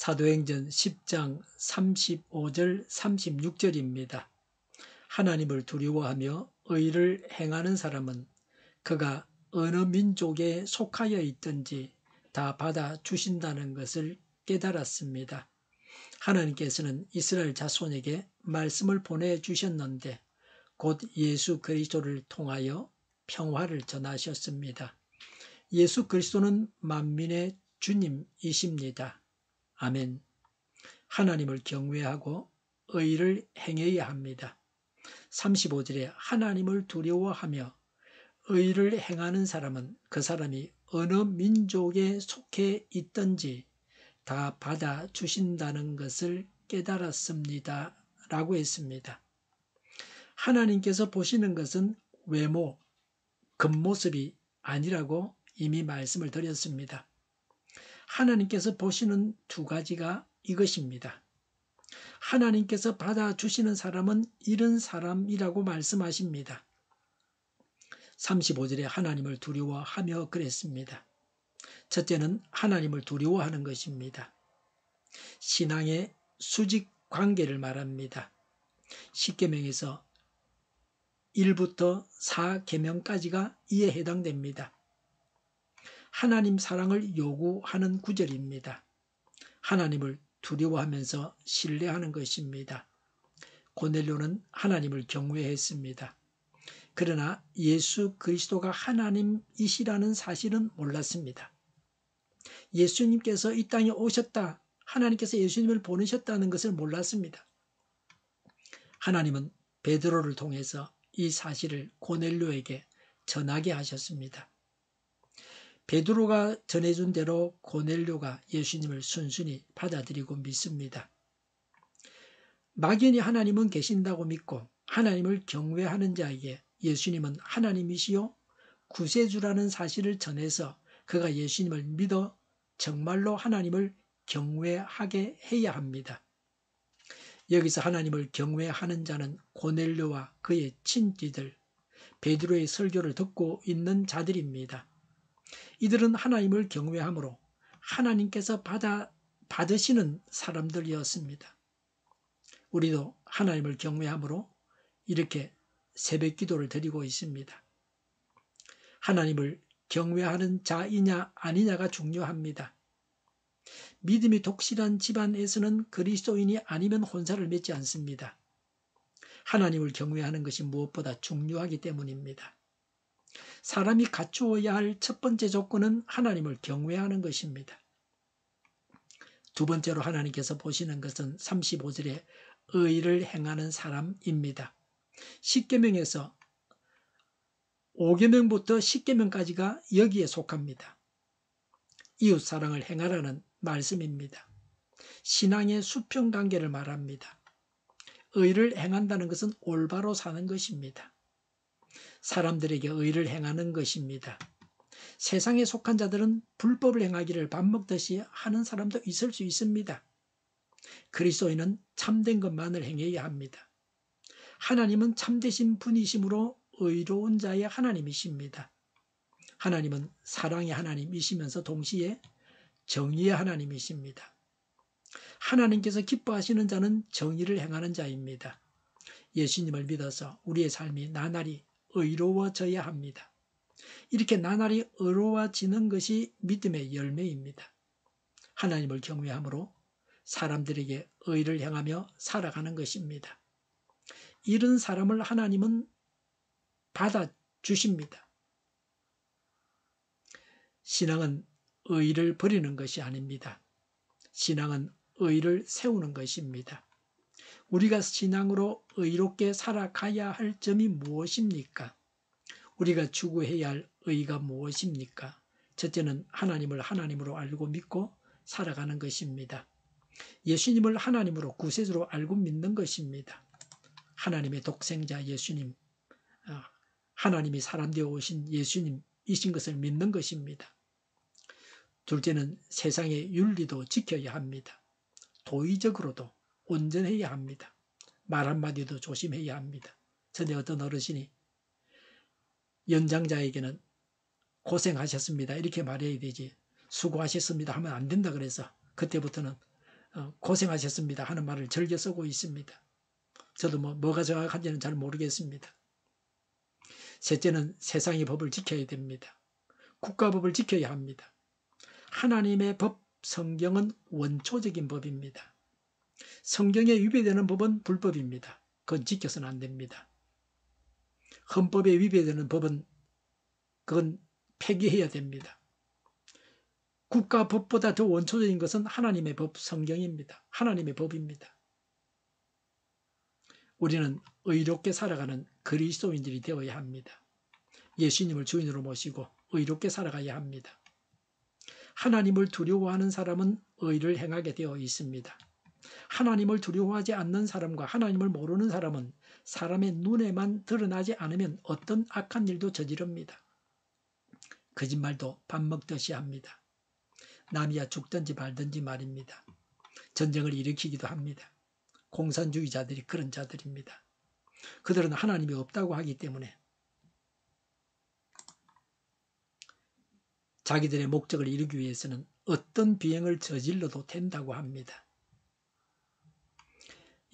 사도행전 10장 35절 36절입니다. 하나님을 두려워하며 의를 행하는 사람은 그가 어느 민족에 속하여 있든지 다 받아주신다는 것을 깨달았습니다. 하나님께서는 이스라엘 자손에게 말씀을 보내주셨는데 곧 예수 그리스도를 통하여 평화를 전하셨습니다. 예수 그리스도는 만민의 주님이십니다. 아멘. 하나님을 경외하고 의를 행해야 합니다. 35절에 하나님을 두려워하며 의를 행하는 사람은 그 사람이 어느 민족에 속해 있든지 다 받아주신다는 것을 깨달았습니다. 라고 했습니다. 하나님께서 보시는 것은 외모, 겉모습이 아니라고 이미 말씀을 드렸습니다. 하나님께서 보시는 두 가지가 이것입니다. 하나님께서 받아주시는 사람은 이런 사람이라고 말씀하십니다. 35절에 하나님을 두려워하며 그랬습니다. 첫째는 하나님을 두려워하는 것입니다. 신앙의 수직 관계를 말합니다. 십계명에서 1부터 4계명까지가 이에 해당됩니다. 하나님 사랑을 요구하는 구절입니다. 하나님을 두려워하면서 신뢰하는 것입니다. 고넬료는 하나님을 경외했습니다. 그러나 예수 그리스도가 하나님이시라는 사실은 몰랐습니다. 예수님께서 이 땅에 오셨다, 하나님께서 예수님을 보내셨다는 것을 몰랐습니다. 하나님은 베드로를 통해서 이 사실을 고넬료에게 전하게 하셨습니다. 베드로가 전해준 대로 고넬료가 예수님을 순순히 받아들이고 믿습니다. 막연히 하나님은 계신다고 믿고 하나님을 경외하는 자에게 예수님은 하나님이시요 구세주라는 사실을 전해서 그가 예수님을 믿어 정말로 하나님을 경외하게 해야 합니다. 여기서 하나님을 경외하는 자는 고넬료와 그의 친지들, 베드로의 설교를 듣고 있는 자들입니다. 이들은 하나님을 경외함으로 하나님께서 받으시는 사람들이었습니다. 우리도 하나님을 경외함으로 이렇게 새벽 기도를 드리고 있습니다. 하나님을 경외하는 자이냐 아니냐가 중요합니다. 믿음이 독실한 집안에서는 그리스도인이 아니면 혼사를 맺지 않습니다. 하나님을 경외하는 것이 무엇보다 중요하기 때문입니다. 사람이 갖추어야 할 첫 번째 조건은 하나님을 경외하는 것입니다. 두 번째로 하나님께서 보시는 것은 35절에 의를 행하는 사람입니다. 10계명에서 5계명부터 10계명까지가 여기에 속합니다. 이웃사랑을 행하라는 말씀입니다. 신앙의 수평관계를 말합니다. 의를 행한다는 것은 올바로 사는 것입니다. 사람들에게 의를 행하는 것입니다. 세상에 속한 자들은 불법을 행하기를 밥 먹듯이 하는 사람도 있을 수 있습니다. 그리스도인은 참된 것만을 행해야 합니다. 하나님은 참되신 분이시므로 의로운 자의 하나님이십니다. 하나님은 사랑의 하나님이시면서 동시에 정의의 하나님이십니다. 하나님께서 기뻐하시는 자는 정의를 행하는 자입니다. 예수님을 믿어서 우리의 삶이 나날이 의로워져야 합니다. 이렇게 나날이 의로워지는 것이 믿음의 열매입니다. 하나님을 경외함으로 사람들에게 의를 행하며 살아가는 것입니다. 이런 사람을 하나님은 받아주십니다. 신앙은 의를 버리는 것이 아닙니다. 신앙은 의를 세우는 것입니다. 우리가 신앙으로 의롭게 살아가야 할 점이 무엇입니까? 우리가 추구해야 할 의가 무엇입니까? 첫째는 하나님을 하나님으로 알고 믿고 살아가는 것입니다. 예수님을 하나님으로 구세주로 알고 믿는 것입니다. 하나님의 독생자 예수님, 하나님이 사람 되어 오신 예수님이신 것을 믿는 것입니다. 둘째는 세상의 윤리도 지켜야 합니다. 도의적으로도 온전해야 합니다. 말 한마디도 조심해야 합니다. 전에 어떤 어르신이 연장자에게는 고생하셨습니다 이렇게 말해야 되지 수고하셨습니다 하면 안 된다 그래서 그때부터는 고생하셨습니다 하는 말을 즐겨 쓰고 있습니다. 저도 뭐가 정확한지는 잘 모르겠습니다. 셋째는 세상의 법을 지켜야 됩니다. 국가법을 지켜야 합니다. 하나님의 법, 성경은 원초적인 법입니다. 성경에 위배되는 법은 불법입니다. 그건 지켜서는 안 됩니다. 헌법에 위배되는 법은 그건 폐기해야 됩니다. 국가법보다 더 원초적인 것은 하나님의 법, 성경입니다. 하나님의 법입니다. 우리는 의롭게 살아가는 그리스도인들이 되어야 합니다. 예수님을 주인으로 모시고 의롭게 살아가야 합니다. 하나님을 두려워하는 사람은 의를 행하게 되어 있습니다. 하나님을 두려워하지 않는 사람과 하나님을 모르는 사람은 사람의 눈에만 드러나지 않으면 어떤 악한 일도 저지릅니다. 거짓말도 밥 먹듯이 합니다. 남이야 죽든지 말든지 말입니다. 전쟁을 일으키기도 합니다. 공산주의자들이 그런 자들입니다. 그들은 하나님이 없다고 하기 때문에 자기들의 목적을 이루기 위해서는 어떤 비행을 저질러도 된다고 합니다.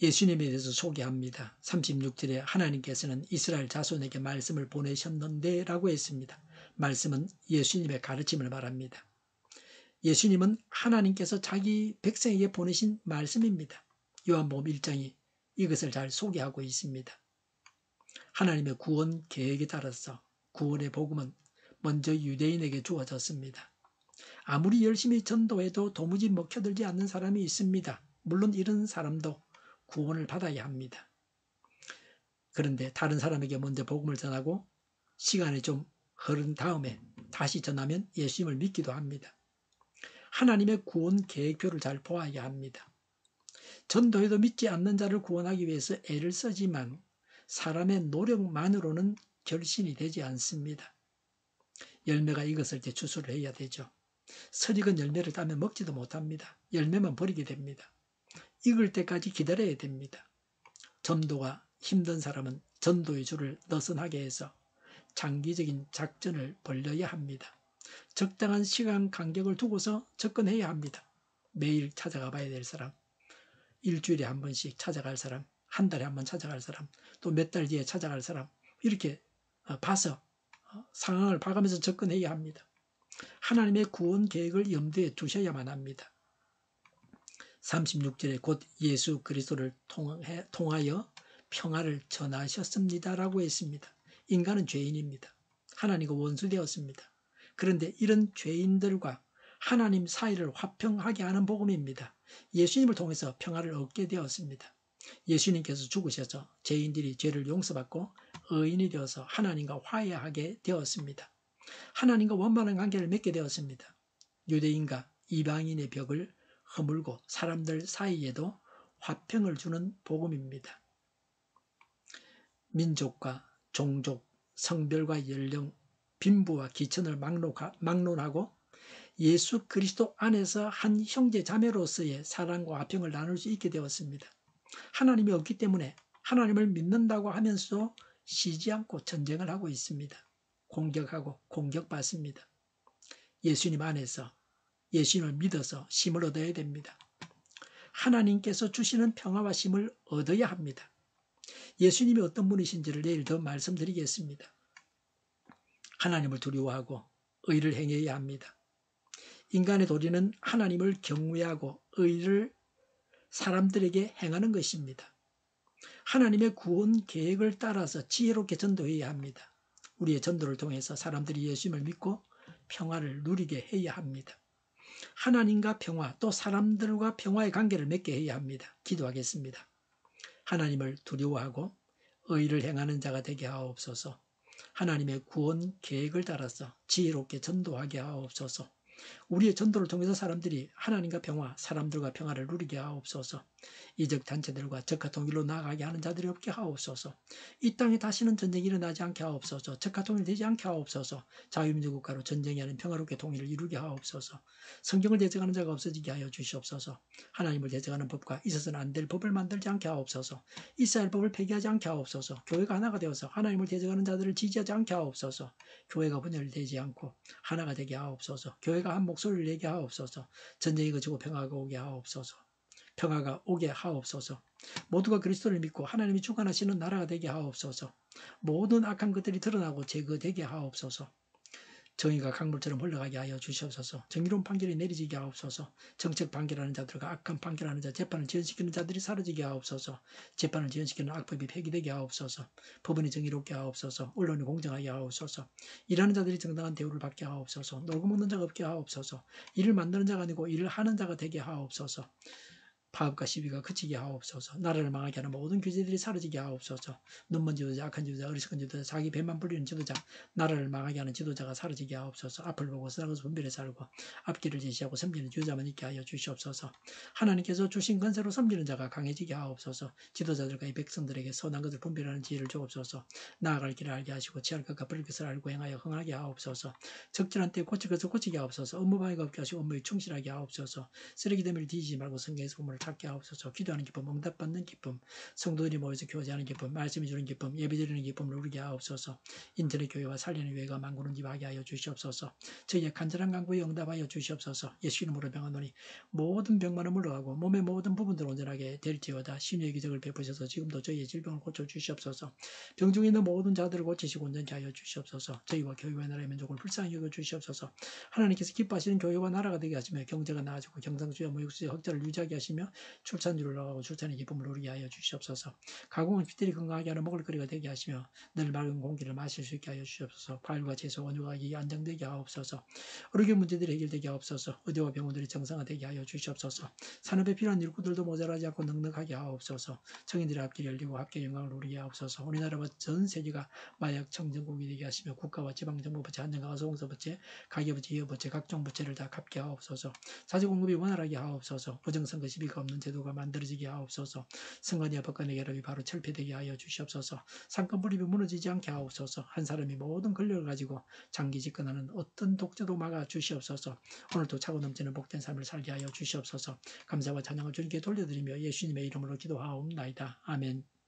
예수님에 대해서 소개합니다. 36절에 하나님께서는 이스라엘 자손에게 말씀을 보내셨는데 라고 했습니다. 말씀은 예수님의 가르침을 말합니다. 예수님은 하나님께서 자기 백성에게 보내신 말씀입니다. 요한복음 1장이 이것을 잘 소개하고 있습니다. 하나님의 구원 계획에 따라서 구원의 복음은 먼저 유대인에게 주어졌습니다. 아무리 열심히 전도해도 도무지 먹혀들지 않는 사람이 있습니다. 물론 이런 사람도 구원을 받아야 합니다. 그런데 다른 사람에게 먼저 복음을 전하고 시간이 좀 흐른 다음에 다시 전하면 예수님을 믿기도 합니다. 하나님의 구원 계획표를 잘 보아야 합니다. 전도해도 믿지 않는 자를 구원하기 위해서 애를 쓰지만 사람의 노력만으로는 결신이 되지 않습니다. 열매가 익었을 때 추수를 해야 되죠. 설익은 열매를 따면 먹지도 못합니다. 열매만 버리게 됩니다. 익을 때까지 기다려야 됩니다. 전도가 힘든 사람은 전도의 줄을 느슨하게 해서 장기적인 작전을 벌려야 합니다. 적당한 시간 간격을 두고서 접근해야 합니다. 매일 찾아가 봐야 될 사람, 일주일에 한 번씩 찾아갈 사람, 한 달에 한 번 찾아갈 사람, 또 몇 달 뒤에 찾아갈 사람, 이렇게 봐서 상황을 봐가면서 접근해야 합니다. 하나님의 구원 계획을 염두에 두셔야만 합니다. 36절에 곧 예수 그리스도를 통하여 평화를 전하셨습니다라고 했습니다. 인간은 죄인입니다. 하나님과 원수되었습니다. 그런데 이런 죄인들과 하나님 사이를 화평하게 하는 복음입니다. 예수님을 통해서 평화를 얻게 되었습니다. 예수님께서 죽으셔서 죄인들이 죄를 용서받고 의인이 되어서 하나님과 화해하게 되었습니다. 하나님과 원만한 관계를 맺게 되었습니다. 유대인과 이방인의 벽을 허물고 사람들 사이에도 화평을 주는 복음입니다. 민족과 종족, 성별과 연령, 빈부와 기천을 막론하고 예수 그리스도 안에서 한 형제 자매로서의 사랑과 화평을 나눌 수 있게 되었습니다. 하나님이 없기 때문에 하나님을 믿는다고 하면서도 쉬지 않고 전쟁을 하고 있습니다. 공격하고 공격받습니다. 예수님 안에서 예수님을 믿어서 힘을 얻어야 됩니다. 하나님께서 주시는 평화와 힘을 얻어야 합니다. 예수님이 어떤 분이신지를 내일 더 말씀드리겠습니다. 하나님을 두려워하고 의를 행해야 합니다. 인간의 도리는 하나님을 경외하고 의를 사람들에게 행하는 것입니다. 하나님의 구원 계획을 따라서 지혜롭게 전도해야 합니다. 우리의 전도를 통해서 사람들이 예수님을 믿고 평화를 누리게 해야 합니다. 하나님과 평화, 또 사람들과 평화의 관계를 맺게 해야 합니다. 기도하겠습니다. 하나님을 두려워하고 의를 행하는 자가 되게 하옵소서. 하나님의 구원 계획을 따라서 지혜롭게 전도하게 하옵소서. 우리의 전도를 통해서 사람들이 하나님과 평화, 사람들과 평화를 누리게 하옵소서. 이적 단체들과 적화 통일로 나아가게 하는 자들이 없게 하옵소서. 이 땅에 다시는 전쟁이 일어나지 않게 하옵소서. 적화 통일되지 않게 하옵소서. 자유민주 국가로 전쟁이 아닌 평화롭게 통일을 이루게 하옵소서. 성경을 대적하는 자가 없어지게 하여 주시옵소서. 하나님을 대적하는 법과 있어서는 안 될 법을 만들지 않게 하옵소서. 이스라엘 법을 폐기하지 않게 하옵소서. 교회가 하나가 되어서 하나님을 대적하는 자들을 지지하지 않게 하옵소서. 교회가 분열되지 않고 하나가 되게 하옵소서. 교회가 한 목소리를 내게 하옵소서. 전쟁이 그치고 평화가 오게 하옵소서. 평화가 오게 하옵소서. 모두가 그리스도를 믿고 하나님이 주관하시는 나라가 되게 하옵소서. 모든 악한 것들이 드러나고 제거되게 하옵소서. 정의가 강물처럼 흘러가게 하여 주시옵소서. 정의로운 판결이 내리지게 하옵소서. 정책 판결하는 자들과 악한 판결하는 자, 재판을 지연시키는 자들이 사라지게 하옵소서. 재판을 지연시키는 악법이 폐기되게 하옵소서. 법원이 정의롭게 하옵소서. 언론이 공정하게 하옵소서. 일하는 자들이 정당한 대우를 받게 하옵소서. 놀고 먹는 자가 없게 하옵소서. 일을 만드는 자가 아니고 일을 하는 자가 되게 하옵소서. 파업과 시비가 그치게 하옵소서. 나라를 망하게 하는 모든 규제들이 사라지게 하옵소서. 눈먼 지도자, 악한 지도자, 어리석은 지도자, 자기 배만 불리는 지도자, 나라를 망하게 하는 지도자가 사라지게 하옵소서. 앞을 보고 선악에서 분별해 살고 앞길을 제시하고 섬기는 지도자만 있게 하여 주시옵소서. 하나님께서 주신 권세로 섬기는 자가 강해지게 하옵소서. 지도자들과 이 백성들에게 선한 것을 분별하는 지혜를 주옵소서. 나아갈 길을 알게 하시고 취할 것과 버릴 것을 알고 행하여 흥하게 하옵소서. 적절한 때에 고칠 것을 고치게 하옵소서. 업무 방해가 없게 하시고 업무에 충실하게 하옵소서. 쓰레기 더미를 뒤지지 말고 성경에서 보물을 찾게 하옵소서. 기도하는 기쁨, 응답받는 기쁨, 성도들이 모여서 교제하는 기쁨, 말씀이 주는 기쁨, 예배드리는 기쁨을 누리게 하옵소서. 인터넷 교회와 살리는 교회가 만군을 임하게 하여 주시옵소서. 저희의 간절한 간구에 응답하여 주시옵소서. 예수 이름으로 병하노니 모든 병만은 물러가고 몸의 모든 부분들 온전하게 될지어다. 신유의 기적을 베푸셔서 지금도 저희의 질병을 고쳐 주시옵소서. 병중에 있는 모든 자들을 고치시고 온전케 하여 주시옵소서. 저희와 교회와 나라의 민족을 불쌍히 여겨 주시옵소서. 하나님께서 기뻐하시는 교회와 나라가 되게 하시며 경제가 나아지고 경상수와 무역수의 흑자를 유지하게 하시며 출산율을 나가고 출산의 기쁨을 누리게 하여 주시옵소서. 가공은 피들이 건강하게 하는 먹을거리가 되게 하시며 늘 맑은 공기를 마실 수 있게 하여 주시옵소서. 과일과 채소, 원유가 안정되게 하옵소서. 의료계 문제들이 해결되게 하옵소서. 의대와 병원들이 정상화되게 하여 주시옵소서. 산업에 필요한 일꾼들도 모자라지 않고 넉넉하게 하옵소서. 청인들의 앞길이 열리고 학계 영광을 누리게 하옵소서. 우리나라와 전 세계가 마약 청정국이 되게 하시며 국가와 지방정부부채, 안전과 소공서부채, 가계부채, 이어부채, 각종 부채를 다 갚게 하옵소서. 자재 공급이 원활하게 하옵소서. 부정선거 시비가 없는 제도가 만들어지게 하옵소서. 선관위와 법관의 결합이 바로 철폐되게 하여 주시옵소서. 상권 분립이 무너지지 않게 하옵소서. 한 사람이 모든 권력을 가지고 장기 집권하는 어떤 독재도 막아 주시옵소서. 오늘도 차고 넘치는 복된 삶을 살게 하여 주시옵소서. 감사와 찬양을 주님께 돌려드리며 예수님의 이름으로 기도하옵나이다. 아멘.